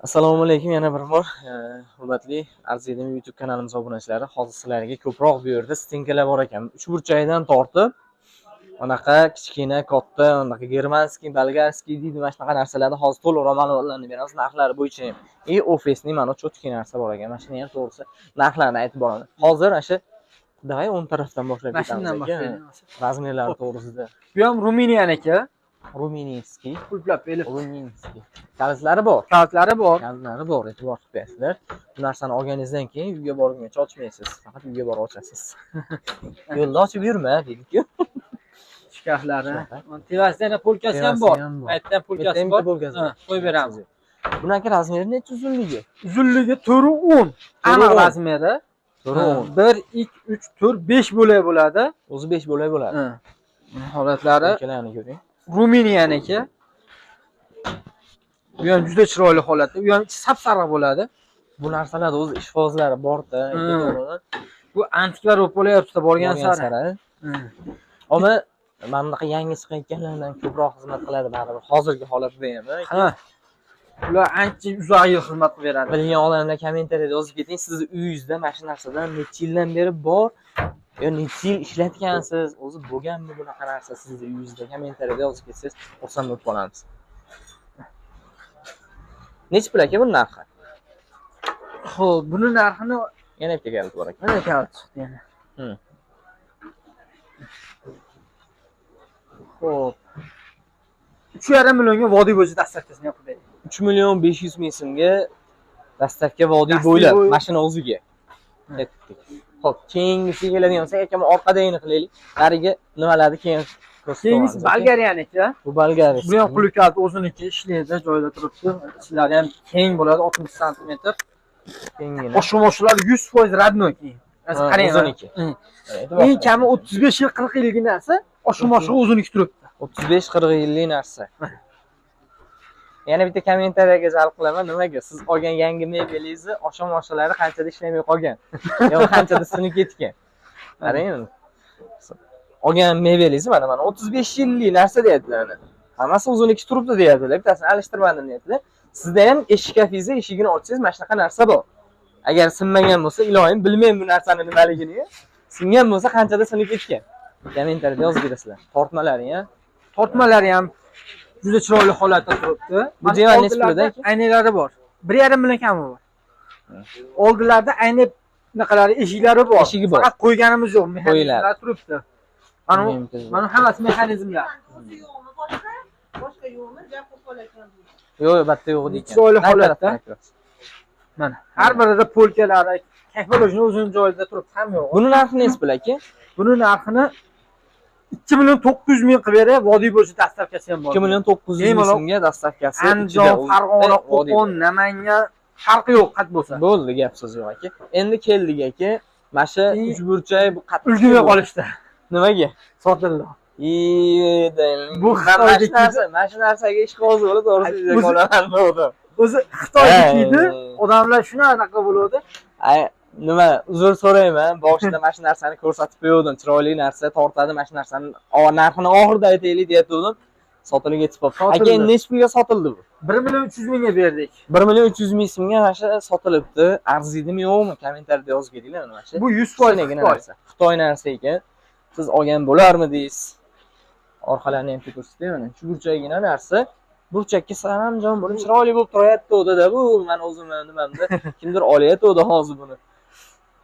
Assalomu alaykum, yana bir bor hurmatli Arziydim YouTube kanalimiz obunachilari. Hozir sizlarga ko'proq bu yerda stinkalar bor ekan. 3 burchakdan tortib, anaqa kichkina, katta, anaqa germanskiy, bolgarskiy deydi, mana shunaqa narsalarni hozir to'liqroq ma'lumotlarni beramiz. Narxlari bo'yicha ham. Ofisning mana cho'tki narsa bor ekan. Mana shuni ham to'g'risi narxlarini aytib boraman. Hozir ana davay o'ng tarafdan boshlab ketamiz. Razmerlari to'g'risida. Bu ham Ruminiyaniki. Ruminskiy, Pulplab elib. Ruminskiy. Kalitlari bor. Kalitlari bor. Kalitlari bor, e'tibor qilibsizlar. Bu narsani olganingizdan keyin uyga borguncha ochmaysiz. Faqat uyga borib ochasiz. Yo'lda ochib yurma, dedik-ku. Shkaflari. Terasida yana polkasi ham bor. Aytdan polkasi bor. Qo'yib beramiz. Bunaki razmeri necha uzunligi? Uzunligi 4.10. Ana razmeri 4.10. 1 2 3 4 5 bo'lak bo'ladi. O'zi 5 bo'lak bo'ladi. Holatlari Ikkalarni ko'ring. Ruminiyaniki. Bu ham juda chiroyli holatda. Bu ham sap-sariq bo'ladi. Bu narsalarda o'zi ishqibozlari bor-da. Bu antiklar bo'lib qolyapti borgan sari. Ammo mana bunaqa yangi chiqayotganlardan ko'proq xizmat qiladi baribir. Hozirgi holatda ham. Ha. Ular ancha uzoq yil xizmat qilib beradi. Bilgan odamlar kommentariyada yozib keting, sizni uyingizda mana shu narsadan necha yildan beri bor, yo necha yil ishlatgansiz, o'zi bo'lganmi bunaqa narsa sizni uyingizda, kommentariyada yozib ketsangiz, xursand bo'lib qolamiz. Necha pul aka bu narxi? Xo'p, buni narxini yana bitta kalit bor ekan. mana kalit chiqdi yana. Xo'p. 3,5 millionga vodiy bo'yicha dastavkasini qilib bering. 3.500.000 so'mga dastavka vodiy bo'ylab mashina o'ziga. Xo'p, keyingisiga keladigan bo'lsak, aka orqadagini qilaylik. Nariga nimalarni keyin keyingisi Bolgariyaniki. Bu Bolgariya. Bu ham quli kalit o'ziniki, ishlaydi, joyida turibdi. Ishlari ham keng bo'ladi, 60 sm. Kengina. Oshxonalar 100% radnoy keyin. Qarang, o'ziniki. Eng kami 35 yil, 40 yillik narsa, oshxona o'ziniki turibdi. 35-40 yillik narsa. Yana bitta kommentariyaga jalb qilaman. Nimaga? Siz olgan yangi mebelingizni oshxonalari qanchada ishlamay qolgan yo qanchada sinib ketgan. Qarang. Olgan mebelingiz mana 35 yillik narsa deyaptilar. Hammasi o'ziniki turibdi deyaptilar. Bittasini alishtirmadim deyaptilar. Sizda ham eshik kafingizni eshigini ochsangiz mana shunaqa narsa bor. Agar sinmagan bo'lsa, iloyim bilmayman bu narsani nimaligini. Singan bo'lsa qanchada sinib ketgan. Kommentariyada yozib berasizlar. Tortmalari ham juda chiroyli holatda turibdi. Bu divan necha pulda? Aynaklari bor. 1,5 million kami bor. Oldilarda ayna naqalari eshiklari bor. Eshigi bor. Faqat qo'yganimiz yo'q, mexanizmlar turibdi. Mana hammasi mexanizmlar. Boshqa yo'qmi? Gapirib qo'yayotgan. Yo'q, batta yo'q deydi. Chiroyli holatda. Mana har birida polkalari, texnologiya o'zining joyida turibdi, ham yo'q. Buni narxi necha pul aka? Buni narxini 2.900.000 qilib beray, vodiy bo'yicha dastavkasi ham bor. 2.900.000 so'mga dastavkasi. Andijon, Farg'ona, Qo'qon, Namangan farqi yo'q, qat bo'lsa. Bo'ldi, gap so'z yo'q aka. Endi keldik aka. Mana shu 3 burchak bu qattiq ulgurmay qolishdi. Nimaga? Sotildi. Bu mana shu narsaga ishqiboz bo'lib to'g'risi qolaman bo'ldi. O'zi Xitoynikida odamlar shunaqa bo'ladi. Nima, uzr so'rayman. Boshida mana shu narsani ko'rsatib qo'ydim. Chiroyli narsa tortadi, mana shu narsani narxini oxirida aytaylik deyatdim. Sotilib ketib qoldi. Aka, endi necha pulga sotildi bu? 1.300.000 ga berdik. 1.300.000 so'mga mana shu sotilibdi. Arziydimi yo'qmi? Kommentariyada yozib ketinglar mana shu. Bu 100% narsa. Xitoy narsa ekan. Siz olgan bo'larmidingiz? Orqalarini ham ko'rsatay mana. Shu burchagina narsa. Burchakka sanamjon bo'lib chiroyli bo'lib turayapti-da bu. Men o'zim nimamda kimdir olayapti hozir buni.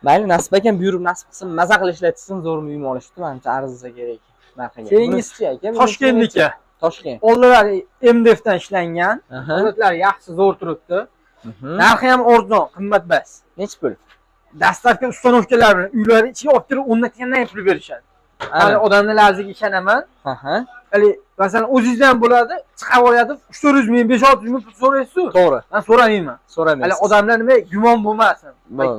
Mayli, nasib ekan buyurib nasib qilsin, maza qilib ishlatsin, zo'rmi uyim olishdi. Menimcha arzisa kerak narxiga. Keyingisi aka, Toshkentniki. Toshkent. Oldilari MDF dan ishlangan. Holatlari yaxshi, zo'r turibdi. Narxi ham arzon, qimmat bas. Necha pul? Dastavka ustanovkalar bilan uylari ichiga olib kirib, o'rnatgandan pul berishadi. Hali odamlar larziga ishonaman. Hali masalan o'zingizdan bo'ladi, chiqib oladi, 300 ming, 500 ming pul so'raysiz. To'g'ri. Men so'ramayman. So'ramaysiz. Hali odamlar nima gumon bo'lmasin.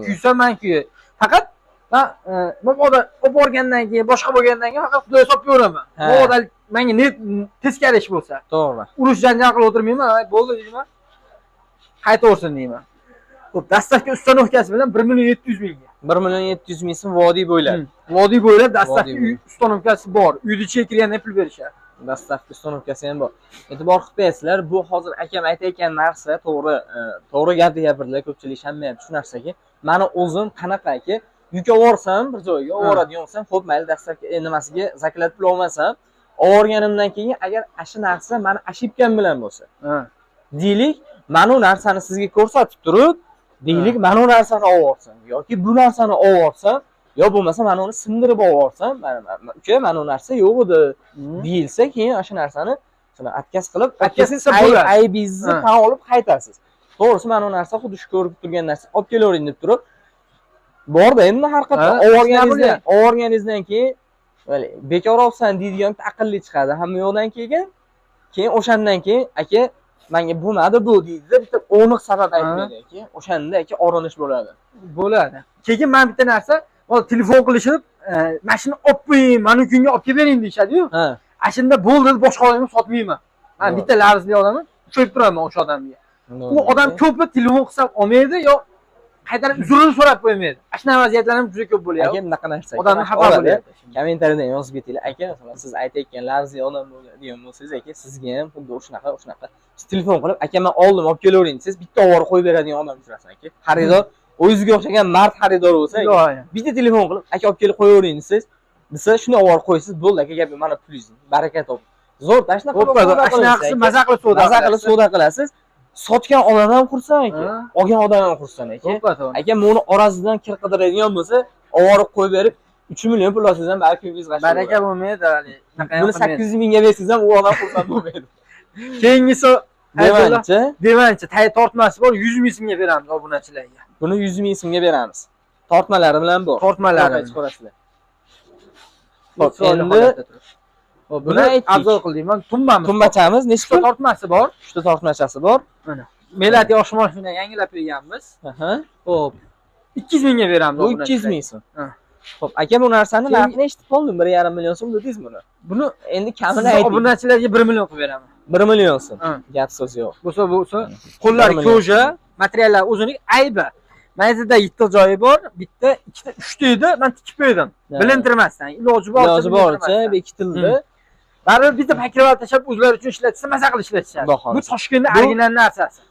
Kuysaman-ku. Faqat men odam olib borgandan keyin, boshqa bo'lgandan keyin faqat Xudoga solib beraman. Bu odam menga teskari ish bo'lsa. To'g'ri. Urush janjal qilib o'tirmayman, bo'ldi deyman. Qaytaversin deyman. Xo'p, dastavka ustanovkasi bilan 1.700.000 ga. 1.700.000 so'm vodiy bo'ylab. Vodiy bo'ylab dastavka ustanovkasi bor. Uyda ichiga kirganda pul berishadi. Dastavka uстановkasi ham bor. E'tibor qilib qo'yasizlar, bu hozir akam aytayotgan narsa to'g'ri gapni gapirdilar, ko'pchilik ishonmayapti shu narsaga. Mani o'zim qanaqaki, yuk olsam bir joyga oladigan bo'lsam, xo'p, mayli dastavka nimasiga zaklat pul olmasam, olganimdan keyin agar shu narsa mani ashibgan bilan bo'lsa, deylik, mana bu narsani sizga ko'rsatib turib, deylik, mana bu narsani olsam yoki bu narsani olsam, yo bo'lmasa mana uni sindirib olsam, uka mana bu narsa yo'q edi deyilsa, keyin o'sha narsani atkaz qilib, atkazsa bo'ladi. Aybingizni tan olib qaytasiz. To'g'risi mana bu narsa xuddi shu ko'rib turgan narsa olib kelavering deb turib, borda endi har qachon olganingizdan keyin bekor olsan deydigan aqlli chiqadi. Hamma yo'qdan keyin o'shandan keyin aka menga bo'lmadi bu deydi, bitta aniq sabab aytmaydi keyin o'shanda aka orinish bo'ladi. Keyin men bitta narsa, hozir telefon qilishib, mashina olib qo'ying, mana kunga olib kelib bering deyshadi-yu. Ashunda bo'ldi, boshqa odamga sotmayman. Men bitta larzli odamman, cho'yib turaman o'sha odamga. U odam ko'pi telefon qilsa olmaydi yo qaytarib uzrini so'rab qo'ymaydi. Ashuna vaziyatlar ham juda ko'p bo'lyapti. Aka bunaqa narsa. Odamni xafa bo'lyapti. Kommentariyada yozib ketinglar. Aka, masalan, siz aytayotgan larzli odam bo'ladigan bo'lsangiz, aka, sizga ham xuddi shunaqa. Siz telefon qilib, aka, men oldim, olib kelavering desiz, bitta ovora qo'yib beradigan odam uchrasiz, aka. Xaridor, o'zingizga o'xshagan mard xaridor bo'lsa, bitta telefon qilib, aka, olib kelib qo'yavering desiz, desa shuni ovora qo'ysiz, bo'ldi, aka, gap mana pulingiz, baraka top. Zo'r tashna qilib, maza qilib savdo qilasiz. Sotgan odam ham xursand aka, olgan odam ham xursand aka. Aka, buni orasidan kir qidiradigan bo'lsa, ovorib qo'yib berib 3 million pul olsangiz ham balki o'zingiz g'ashib. Baraka bo'lmaydi, hali. Buni 800 mingga bersangiz ham u odam xursand bo'lmaydi. Keyingisi devanchi, tortmasi bor, 100 ming so'mga beramiz obunachilarga. Buni 100 ming so'mga beramiz. Tortmalari bilan bor. Tortmalari chiqarasizlar. Xo'p, endi buni arzon qildik. Men tumbachamiz nechta tortmasi bor? 3 ta tortmachasi bor. Mana. Melat yosh mashina yangilab berganmiz. Xo'p. 200 mingga beramiz. Bu 200 ming so'm. Xo'p, aka, bu narsani narxini eshitib qoldim. 1,5 million so'm dedingiz buni. Buni endi kamini ayting. Obunachilarga 1 million qilib beraman. 1 million so'm. Gap so'z yo'q. Bo'lsa, qo'llari ko'ja, materiallar o'zining aybi. Mayzada 7 ta joyi bor, bitta, ikkita, 3 ta edi, men tikib qo'ydim. Bilintirmasdan, iloji boricha bekitildi. Baribir bitta paketlar tashab o'zlari uchun ishlatsa, maza qilib ishlatishadi. Bu Toshkentning original narsasi.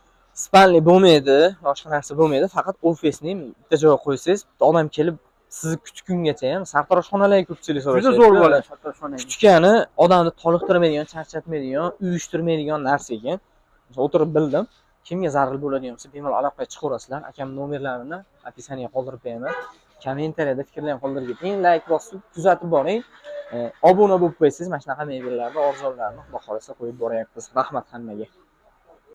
Spanli bo'lmaydi, boshqa narsa bo'lmaydi. Faqat ofisning bitta joyga qo'ysangiz, odam kelib sizni kutgungacha ham sartaroshxonalarga ko'pchilik so'rashadi. Juda zo'r bo'ladi sartaroshxonaga. Kutgani odamni toliqtirmaydigan, charchatmaydigan, uyushtirmaydigan narsa ekan. O'tirib bildim. Kimga zarur bo'ladigan bo'lsa, bemalol aloqaga chiqaverasizlar. Akam nomerlarini opisiyaga qoldirib beraman. Kommentariyada fikrlarni qoldirib keting, like bosib, kuzatib boring. Obuna bo'lib qo'ysangiz, mana shunaqa mebellarni, orzularni Xudo xolasa qo'yib boryapmiz. Rahmat hammaga.